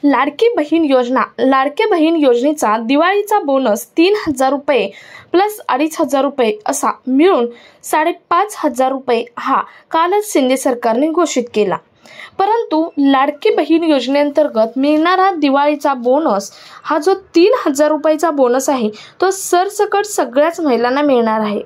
लाडकी बहीण योजनेचा दिवाळीचा बोनस 3,000 रुपये प्लस 2,500 रुपये असा मिळून 5,500 रुपये हा कालच शिंदे सरकारने घोषित केला। परंतु लाडकी बहीण योजनेअंतर्गत मिळणारा दिवाळीचा बोनस हा जो 3,000 रुपयाचा बोनस आहे तो सरसकट सगळ्याच महिलांना मिळणार आहे।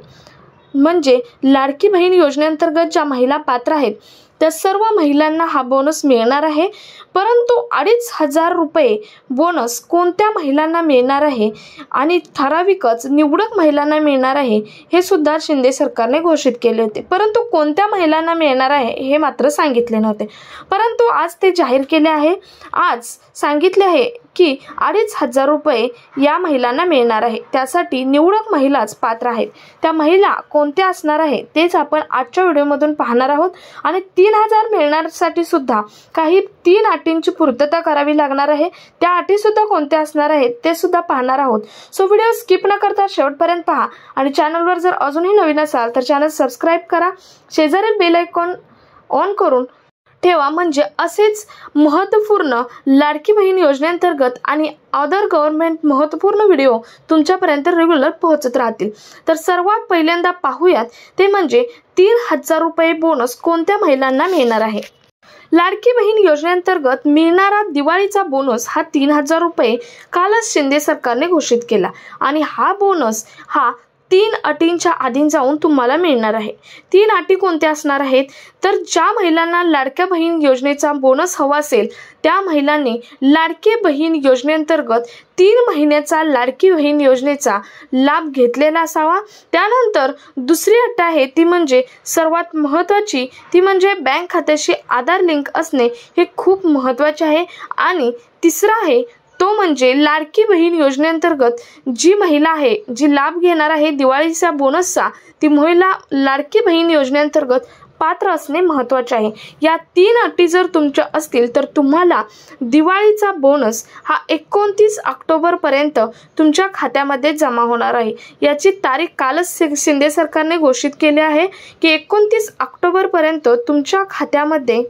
म्हणजे लाडकी बहीण योजनेअंतर्गत ज्या महिला पात्र आहेत त्या सर्व महिलांना हा बोनस मिळणार आहे। परंतु 2,500 रुपये बोनस कोणत्या महिलांना मिळणार आहे आणि ठराविकच निवडक महिलांना मिळणार आहे हे सुद्धा शिंदे सरकारने घोषित केले होते। परंतु कोणत्या महिलांना मिळणार आहे हे मात्र सांगितले नव्हते। परंतु आज ते जाहीर केले आहे। आज सांगितले आहे की 2,500 रुपये या महिलांना मिळणार आहे। त्यासाठी निवडक महिलाच पात्र आहेत। त्या महिला कोणत्या असणार आहे तेच आपण आजच्या व्हिडिओमधून पाहणार आहोत। आणि 3,000 मिळण्यासाठी सुद्धा काही 3 अटींची पूर्तता करावी लागणार आहे। त्या अटी सुद्धा कोणत्या असणार आहेत ते सुद्धा पाहणार आहोत। सो व्हिडिओ स्किप न करता शेवटपर्यंत पहा आणि चॅनलवर जर अजूनही नवीन असाल तर चॅनल सबस्क्राइब करा, शेजारील बेल आयकॉन ऑन करून ठेवा, म्हणजे असेच महत्त्वपूर्ण लाडकी बहीण योजनेअंतर्गत आणि अदर गव्हर्नमेंट महत्त्वपूर्ण व्हिडिओ तुमच्यापर्यंत रेग्युलर पोहोचत राहतील। तर सर्वात पहिल्यांदा पाहूयात ते म्हणजे 3,000 रुपये बोनस कोणत्या महिलांना मिळणार आहे। लाडकी बहीण योजनेअंतर्गत मिळणारा दिवाळीचा बोनस हा 3,000 रुपये कालच शिंदे सरकारने घोषित केला आणि हा बोनस हा 3 अटींच्या अधीन जाऊन तुम्हाला मिळणार आहे। 3 अटी कोणत्या असणार आहेत तर ज्या महिलांना लाडक्या बहीण योजनेचा बोनस हवा असेल त्या महिलांनी लाडकी बहीण योजनेअंतर्गत 3 महिन्याचा लाडकी बहीण योजनेचा लाभ घेतलेला असावा। त्यानंतर दुसरी अट आहे ती म्हणजे सर्वात महत्त्वाची ती म्हणजे बँक खात्याशी आधार लिंक असणे हे खूप महत्त्वाचे आहे। आणि तिसरा आहे तो म्हणजे लाडकी बहीण योजनेअंतर्गत जी महिला आहे जी लाभ घेणार आहे दिवाळीच्या बोनसचा ती महिला लाडकी बहीण योजनेअंतर्गत पात्र असणे महत्त्वाचे आहे। या 3 अटी जर तुमच्या असतील तर तुम्हाला दिवाळीचा बोनस हा 29 ऑक्टोबर पर्यंत तुमच्या खात्यामध्ये जमा होणार आहे। याची तारीख कालच शिंदे सरकारने घोषित केली आहे की 29 ऑक्टोबर पर्यंत तुमच्या खात्यामध्ये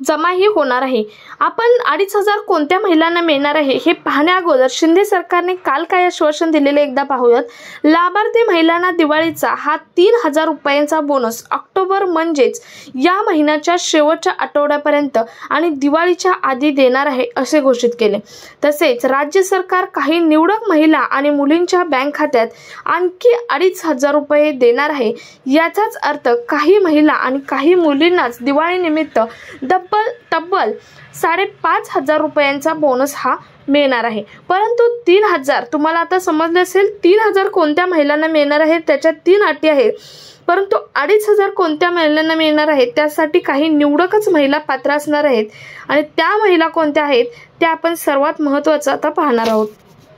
जमा ही होणार आहे। आपण 2,500 कोणत्या महिलांना मिळणार आहे हे पाहण्या अगोदर शिंदे सरकारने काल काय आश्वासन दिलेले एकदा पाहूयात। लाभार्थी महिलांना दिवाळीचा हा 3,000 रुपयांचा बोनस ऑक्टोबर म्हणजेच या महिन्याच्या शेवटच्या आठवड्यापर्यंत आणि दिवाळीच्या आधी देणार आहे असे घोषित केले। तसेच राज्य सरकार काही निवडक महिला आणि मुलींच्या बँक खात्यात आणखी 2,500 रुपये देणार आहे। याचाच अर्थ काही महिला आणि काही मुलींनाच दिवाळीनिमित्त तब्बल 5,500 रुपयांचा बोनस हा मिळणार आहे। परंतु 3,000 तुम्हाला आता समजले असेल 3,000 कोणत्या महिलांना मिळणार आहे त्याच्यात 3 अटी आहेत। परंतु 2,500 कोणत्या महिलांना मिळणार आहेत त्यासाठी काही निवडकच महिला पात्र असणार आहेत आणि त्या महिला कोणत्या आहेत त्या आपण सर्वात महत्त्वाचं आता पाहणार आहोत।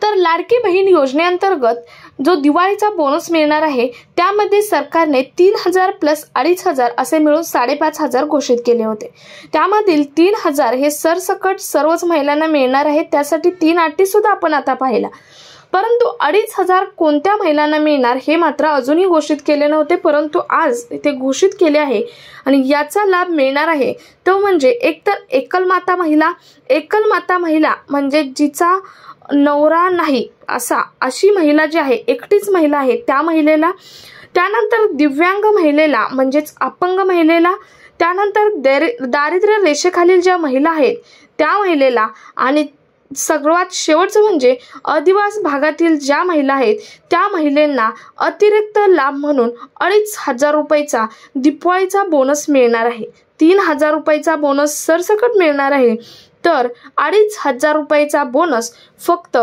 तर लाडकी बहीण योजनेअंतर्गत जो दिवाळीचा बोनस मिळणार आहे त्यामध्ये सरकारने 3,000 प्लस 2,500 असे मिळून 5,500 घोषित केले होते। त्यामधील 3,000 हे सरसकट सर्वच महिलांना मिळणार आहे। त्यासाठी 3 अटी सुद्धा आपण आता पाहिला। परंतु 2,500 कोणत्या महिलांना मिळणार हे मात्र अजूनही घोषित केले नव्हते, परंतु आज ते घोषित केले आहे आणि याचा लाभ मिळणार आहे तो म्हणजे एकतर एकल माता महिला म्हणजे जिचा नवरा नाही अशी महिला जी आहे एकटीच महिला आहे त्या महिलेला, त्यानंतर दिव्यांग महिलेला म्हणजेच अपंग महिलेला, त्यानंतर दारिद्र्य रेषेखालील ज्या महिला आहेत त्या महिलेला आणि सर्वात शेवटचं म्हणजे आदिवासी भागातील ज्या महिला आहेत त्या महिलांना अतिरिक्त लाभ म्हणून 2,500 रुपयाचा दिवाळीचा बोनस मिळणार आहे। 3,000 रुपयाचा बोनस सरसकट मिळणार आहे तर 2,500 रुपयाचा बोनस फक्त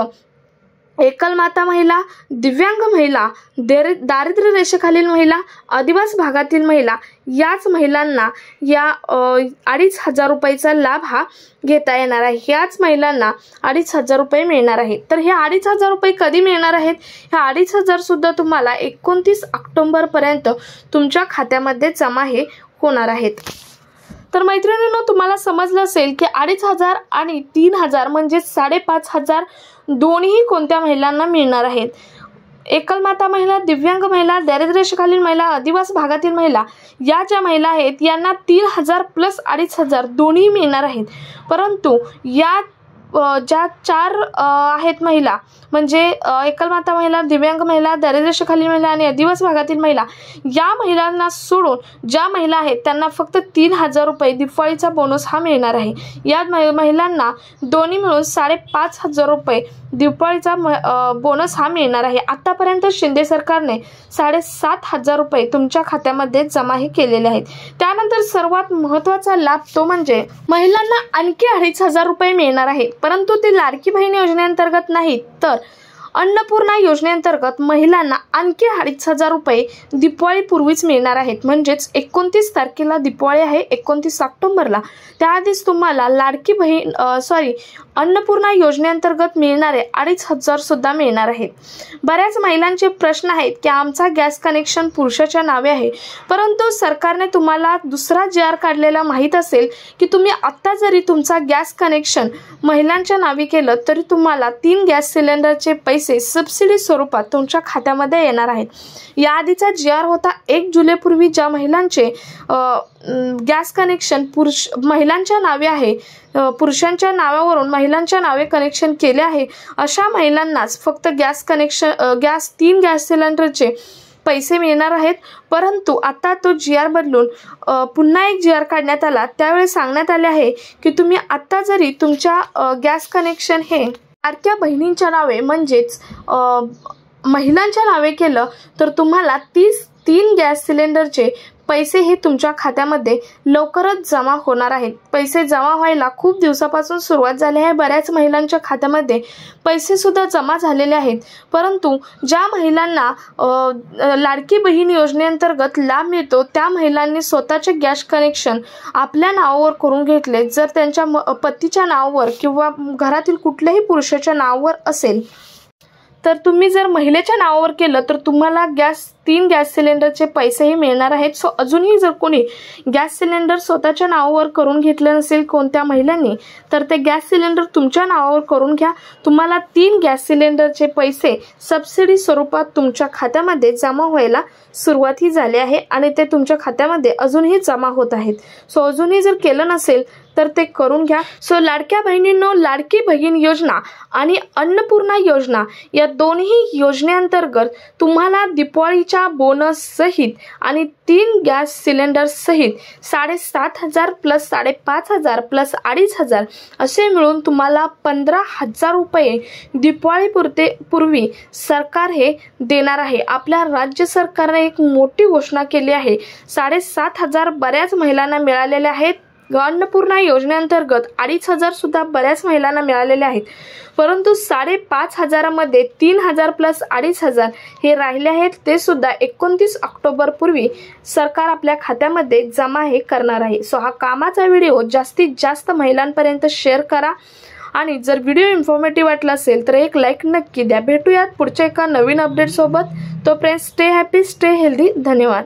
एकल माता महिला, दिव्यांग महिला, दारिद्र्य रेषेखालील महिला, आदिवासी भागातील महिला याच महिलांना या 2,500 रुपयाचा लाभ हा घेता येणार आहे। ह्याच महिलांना 2,500 रुपये मिळणार आहेत। तर हे 2,500 रुपये कधी मिळणार आहेत ह्या 2,500 सुद्धा तुम्हाला 29 ऑक्टोबर पर्यंत तुमच्या खात्यामध्ये जमा हे होणार आहेत। तर मैत्रिणींनो तुम्हाला समजलं असेल की 2,500 आणि 3,000 म्हणजे 5,500 दोन्ही कोणत्या महिलांना मिळणार आहेत। एकल माता महिला, दिव्यांग महिला, दारिद्र्य रेषेखालील महिला, आदिवासी भागातील महिला या ज्या महिला आहेत यांना 3,000 प्लस 2,500 दोन्ही मिळणार आहेत। परंतु या ज्या 4 आहेत महिला, म्हणजे एकलमाता महिला, दिव्यांग महिला, दारिद्र्यरेषेखालील महिला आणि आदिवासी भागातील महिला, या महिलांना सोडून ज्या महिला आहेत त्यांना फक्त 3,000 रुपये दिवाळीचा बोनस हा मिळणार आहे। या महिलांना दोन्ही मिळून 5,500 रुपये दिवाळीचा बोनस हा मिळणार आहे। आतापर्यंत शिंदे सरकारने 7,500 रुपये तुमच्या खात्यामध्ये जमाही केलेले आहेत। त्यानंतर सर्वात महत्त्वाचा लाभ तो म्हणजे महिलांना आणखी 2,500 रुपये मिळणार आहे, परंतु ते लाडकी बहीण योजनेअंतर्गत नाही, तर अन्नपूर्णा योजनेअंतर्गत महिलांना आणखी 2,500 रुपये दिवाळीपूर्वीच मिळणार आहेत। म्हणजेच 29 तारखेला दिवाळी आहे, 29 ऑक्टोबरला, त्याआधीच तुम्हाला लाडकी बहीण अन्नपूर्णा योजनेअंतर्गत मिळणारे 2,500 सुद्धा मिळणार आहेत। बऱ्याच महिलांचे प्रश्न आहेत की आमचा गॅस कनेक्शन पुरुषाच्या नावे आहे, परंतु सरकारने तुम्हाला दुसरा GR काढलेला माहीत असेल की तुम्ही आत्ता जरी तुमचा गॅस कनेक्शन महिलांच्या नावे केलं तरी तुम्हाला 3 गॅस सिलेंडरचे पैसे सबसिडी स्वरूपात तुमच्या खात्यामध्ये येणार आहेत। याआधीचा GR होता 1 जुलैपूर्वी, ज्या महिलांचे गॅस कनेक्शन महिलांच्या नावे आहे, पुरुषांच्या नावावरून महिलांच्या नावे कनेक्शन केले आहे, अशा महिलांनाच फक्त 3 गॅस सिलेंडरचे पैसे मिळणार आहेत। परंतु आता तो GR बदलून पुन्हा एक GR काढण्यात आला। त्यावेळी सांगण्यात आले आहे की तुम्ही आता जरी तुमच्या गॅस कनेक्शन हे लाडक्या बहिणींच्या नावे म्हणजेच महिलांच्या नावे केलं तर तुम्हाला 3 गॅस सिलेंडरचे पैसे हे तुमच्या खात्यामध्ये लवकरच जमा होणार आहेत। पैसे जमा व्हायला खूप दिवसापासून सुरुवात झाली आहे। बऱ्याच महिलांच्या खात्यामध्ये पैसे सुद्धा जमा झालेले आहेत, परंतु ज्या महिलांना लाडकी बहीण योजनेअंतर्गत लाभ मिळतो त्या महिलांनी स्वतःचे गॅस कनेक्शन आपल्या नावावर करून घेतले। जर त्यांच्या पतीच्या नावावर किंवा घरातील कुठल्याही पुरुषाच्या नावावर असेल तर तुम्ही जर महिलेच्या नावावर केलं तर तुम्हाला 3 गॅस सिलेंडरचे पैसेही मिळणार आहेत। सो अजूनही जर कोणी गॅस सिलेंडर स्वतःच्या नावावर करून घेतले नसेल कोणत्या महिलांनी, तर ते गॅस सिलेंडर तुमच्या नावावर करून घ्या। तुम्हाला 3 गॅस सिलेंडरचे पैसे सबसिडी स्वरूपात तुमच्या खात्यामध्ये जमा व्हायला सुरुवात झाली आहे आणि ते तुमच्या खात्यामध्ये अजूनही जमा होत आहेत। सो अजूनही जर केलं नसेल तर ते करून घ्या। सो लाडक्या बहिणींनो, लाडकी बहीण योजना आणि अन्नपूर्णा योजना या दोन्ही योजनेअंतर्गत तुम्हाला दिवाळीच्या बोनस सहित आणि 3 गॅस सिलेंडर सहित 7,500 प्लस 5,500 प्लस 2,500 असे मिळून तुम्हाला 15,000 रुपये दिवाळीपूर्वी सरकार हे देणार आहे। आपल्या राज्य सरकारने एक मोठी घोषणा केली आहे। 7,500 बऱ्याच महिलांना मिळालेले आहेत। अन्नपूर्णा योजनेअंतर्गत 2,500 सुद्धा बऱ्याच महिलांना मिळालेले आहेत, परंतु 5,500 मध्ये 3,000 प्लस 2,500 हे राहिले आहेत, ते सुद्धा 29 ऑक्टोबर पूर्वी सरकार आपल्या खात्यामध्ये जमा हे करणार आहे। सो हा कामाचा व्हिडिओ जास्तीत जास्त महिलांपर्यंत शेअर करा आणि जर व्हिडिओ इन्फॉर्मेटिव्ह वाटला असेल तर एक लाईक नक्की द्या। भेटूयात पुढच्या एका नवीन अपडेट सोबत। तोपर्यंत स्टे हॅपी, स्टे हेल्दी। धन्यवाद।